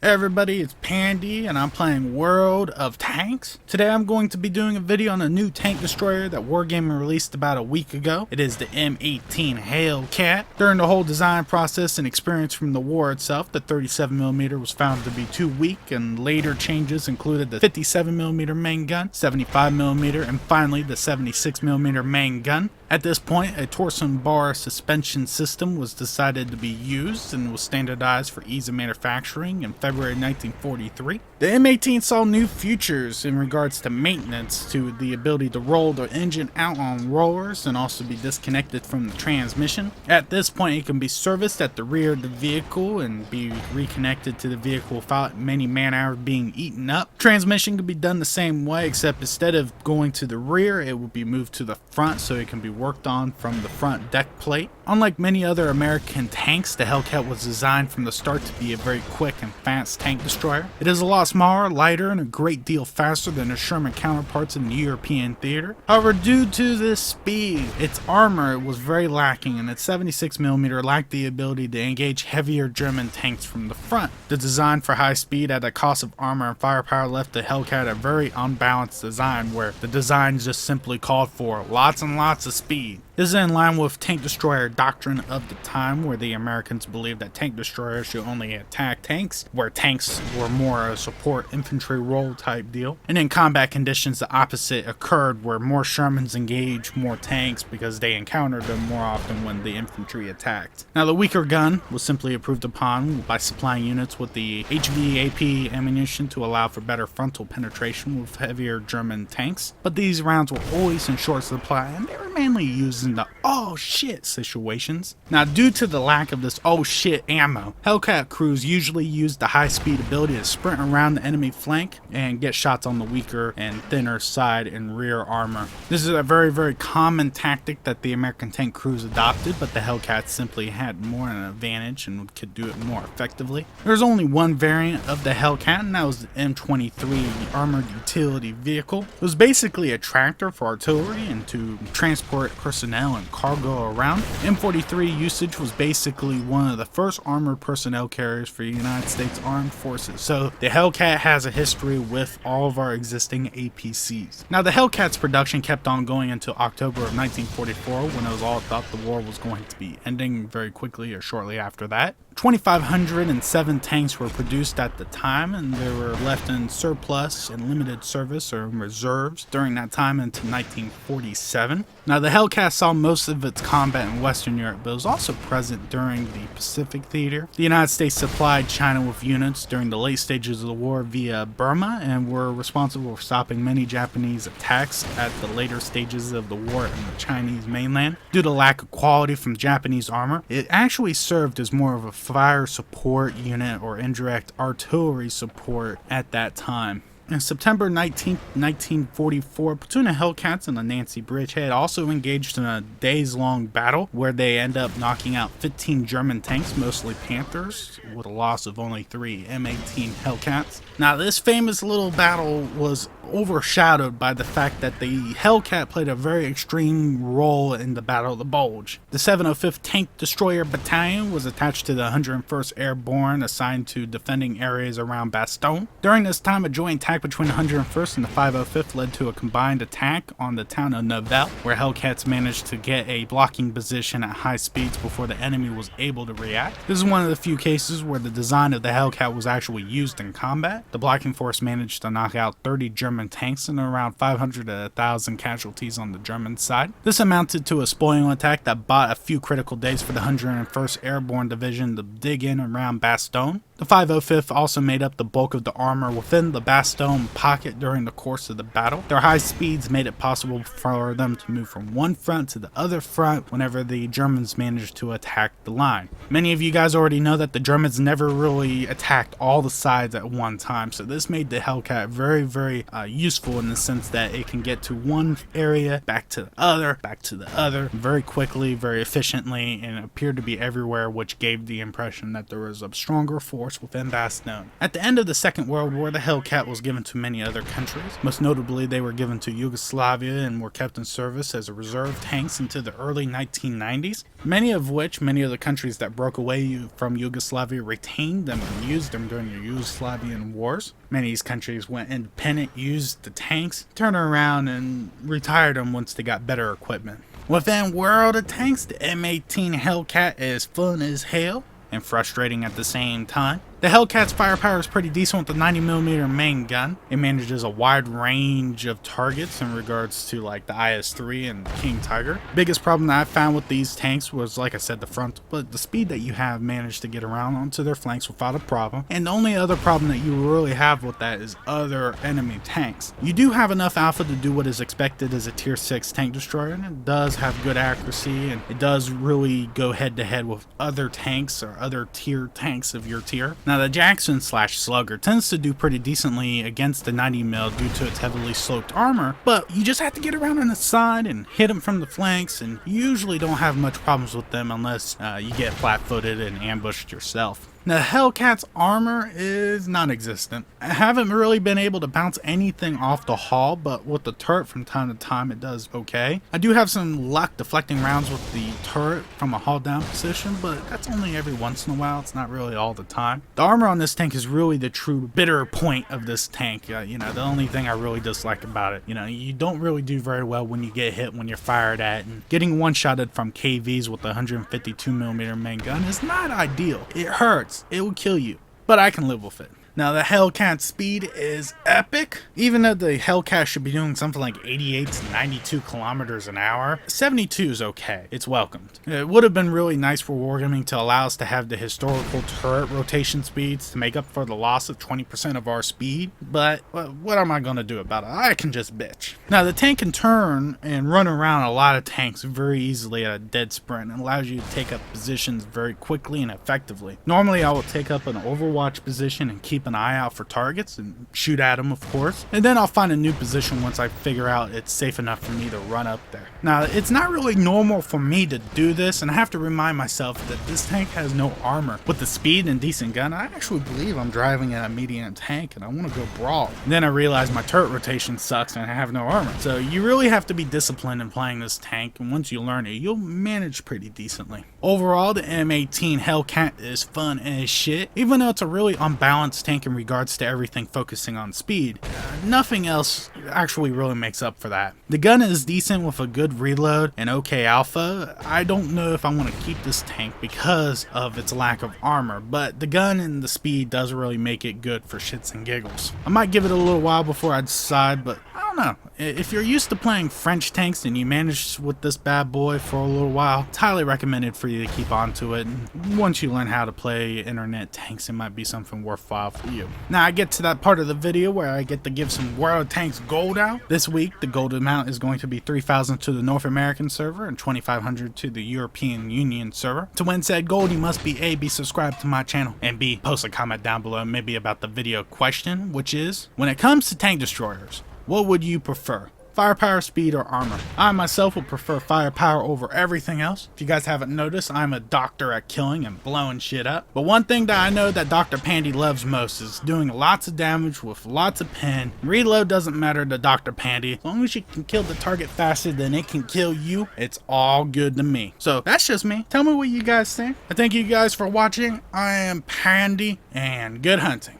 Hey everybody, it's Pandy and I'm playing World of Tanks. Today I'm going to be doing a video on a new tank destroyer that Wargaming released about a week ago. It is the M18 Hellcat. During the whole design process and experience from the war itself, the 37mm was found to be too weak, and later changes included the 57mm main gun, 75mm, and finally the 76mm main gun. At this point, a torsion bar suspension system was decided to be used and was standardized for ease of manufacturing in February 1943. The M18 saw new features in regards to maintenance, to the ability to roll the engine out on rollers and also be disconnected from the transmission. At this point, it can be serviced at the rear of the vehicle and be reconnected to the vehicle without many man hours being eaten up. Transmission can be done the same way, except instead of going to the rear, it will be moved to the front so it can be worked on from the front deck plate. Unlike many other American tanks, the Hellcat was designed from the start to be a very quick and fast tank destroyer. It is a lot smaller, lighter, and a great deal faster than the Sherman counterparts in the European theater. However, due to this speed, its armor was very lacking, and its 76mm lacked the ability to engage heavier German tanks from the front. The design for high speed at a cost of armor and firepower left the Hellcat a very unbalanced design, where the design just simply called for lots and lots of speed. This is in line with tank destroyer doctrine of the time, where the Americans believed that tank destroyers should only attack tanks, where tanks were more a support infantry role type deal. And in combat conditions, the opposite occurred, where more Shermans engaged more tanks because they encountered them more often when the infantry attacked. Now, the weaker gun was simply improved upon by supplying units with the HVAP ammunition to allow for better frontal penetration with heavier German tanks, but these rounds were always in short supply, and they were mainly used in the oh shit situations. Now, due to the lack of this oh shit ammo, Hellcat crews usually used the high speed ability to sprint around the enemy flank and get shots on the weaker and thinner side and rear armor. This is a very common tactic that the American tank crews adopted, but the Hellcat simply had more an advantage and could do it more effectively. There's only one variant of the Hellcat, and that was the M23, the armored utility vehicle. It was basically a tractor for artillery and to transport personnel and cargo around. M43 usage was basically one of the first armored personnel carriers for the United States Armed Forces, so the Hellcat has a history with all of our existing APCs. Now, the Hellcat's production kept on going until October of 1944, when it was all thought the war was going to be ending very quickly or shortly after that. 2,507 tanks were produced at the time, and they were left in surplus and limited service or in reserves during that time into 1947. Now, the Hellcat saw most of its combat in Western Europe, but was also present during the Pacific theater. The United States supplied China with units during the late stages of the war via Burma, and were responsible for stopping many Japanese attacks at the later stages of the war in the Chinese mainland. Due to lack of quality from Japanese armor, it actually served as more of a fire support unit or indirect artillery support at that time. On September 19, 1944, a platoon of Hellcats and a Nancy Bridgehead also engaged in a days-long battle where they end up knocking out 15 German tanks, mostly Panthers, with a loss of only 3 M18 Hellcats. Now, this famous little battle was overshadowed by the fact that the Hellcat played a very extreme role in the Battle of the Bulge. The 705th Tank Destroyer Battalion was attached to the 101st Airborne, assigned to defending areas around Bastogne. During this time, a joint attack between the 101st and the 505th led to a combined attack on the town of Nivelle, where Hellcats managed to get a blocking position at high speeds before the enemy was able to react. This is one of the few cases where the design of the Hellcat was actually used in combat. The blocking force managed to knock out 30 German tanks and around 500 to 1,000 casualties on the German side. This amounted to a spoiling attack that bought a few critical days for the 101st Airborne Division to dig in around Bastogne. The 505th also made up the bulk of the armor within the Bastogne pocket during the course of the battle. Their high speeds made it possible for them to move from one front to the other front whenever the Germans managed to attack the line. Many of you guys already know that the Germans never really attacked all the sides at one time, so this made the Hellcat very useful in the sense that it can get to one area, back to the other, very quickly, very efficiently, and it appeared to be everywhere, which gave the impression that there was a stronger force force within Bastogne. At the end of the Second World War, the Hellcat was given to many other countries. Most notably, they were given to Yugoslavia and were kept in service as a reserve tanks into the early 1990s. Many of the countries that broke away from Yugoslavia retained them and used them during the Yugoslavian wars. Many of these countries went independent, used the tanks, turned around and retired them once they got better equipment. Within World of Tanks, the M18 Hellcat is fun as hell and frustrating at the same time. The Hellcat's firepower is pretty decent with the 90mm main gun. It manages a wide range of targets in regards to like the IS-3 and King Tiger. Biggest problem that I found with these tanks was, like I said, the front, but the speed that you have managed to get around onto their flanks without a problem. And the only other problem that you really have with that is other enemy tanks. You do have enough alpha to do what is expected as a tier 6 tank destroyer, and it does have good accuracy, and it does really go head to head with other tanks or other tier tanks of your tier. Now, the Jackson/Slugger tends to do pretty decently against the 90mm due to its heavily sloped armor, but you just have to get around on the side and hit them from the flanks, and you usually don't have much problems with them unless you get flat-footed and ambushed yourself. Now, the Hellcat's armor is non-existent. I haven't really been able to bounce anything off the hull, but with the turret from time to time it does okay. I do have some luck deflecting rounds with the turret from a hull down position, but that's only every once in a while. It's not really all the time. The armor on this tank is really the true bitter point of this tank. The only thing I really dislike about it, you don't really do very well when you get hit when you're fired at, and getting one-shotted from KVs with the 152mm main gun is not ideal. It hurts. It will kill you, but I can live with it. Now, the Hellcat speed is epic. Even though the Hellcat should be doing something like 88 to 92 kilometers an hour, 72 is okay. It's welcomed. It would have been really nice for wargaming to allow us to have the historical turret rotation speeds to make up for the loss of 20% of our speed, but what am I going to do about it? I can just bitch. Now, the tank can turn and run around a lot of tanks very easily at a dead sprint and allows you to take up positions very quickly and effectively. Normally, I will take up an overwatch position and keep an eye out for targets and shoot at them, of course, and then I'll find a new position once I figure out it's safe enough for me to run up there. Now, it's not really normal for me to do this, and I have to remind myself that this tank has no armor. With the speed and decent gun, I actually believe I'm driving a medium tank and I want to go brawl. And then I realize my turret rotation sucks and I have no armor. So you really have to be disciplined in playing this tank, and once you learn it, you'll manage pretty decently. Overall, the M18 Hellcat is fun as shit. Even though it's a really unbalanced tank in regards to everything focusing on speed, nothing else actually really makes up for that. The gun is decent with a good reload and okay alpha. I don't know if I want to keep this tank because of its lack of armor, but the gun and the speed does really make it good for shits and giggles. I might give it a little while before I decide, but I don't know. If you're used to playing French tanks and you manage with this bad boy for a little while, it's highly recommended for you to keep on to it. And once you learn how to play internet tanks, it might be something worthwhile for you. Now I get to that part of the video where I get to give some World Tanks gold out. This week, the gold amount is going to be 3,000 to the North American server and 2,500 to the European Union server. To win said gold, you must be A, be subscribed to my channel, and B, post a comment down below maybe about the video question, which is, when it comes to tank destroyers, what would you prefer? Firepower, speed, or armor? I myself would prefer firepower over everything else. If you guys haven't noticed, I'm a doctor at killing and blowing shit up. But one thing that I know that Dr. Pandy loves most is doing lots of damage with lots of pen. Reload doesn't matter to Dr. Pandy. As long as you can kill the target faster than it can kill you, it's all good to me. So that's just me. Tell me what you guys think. I thank you guys for watching. I am Pandy, and good hunting.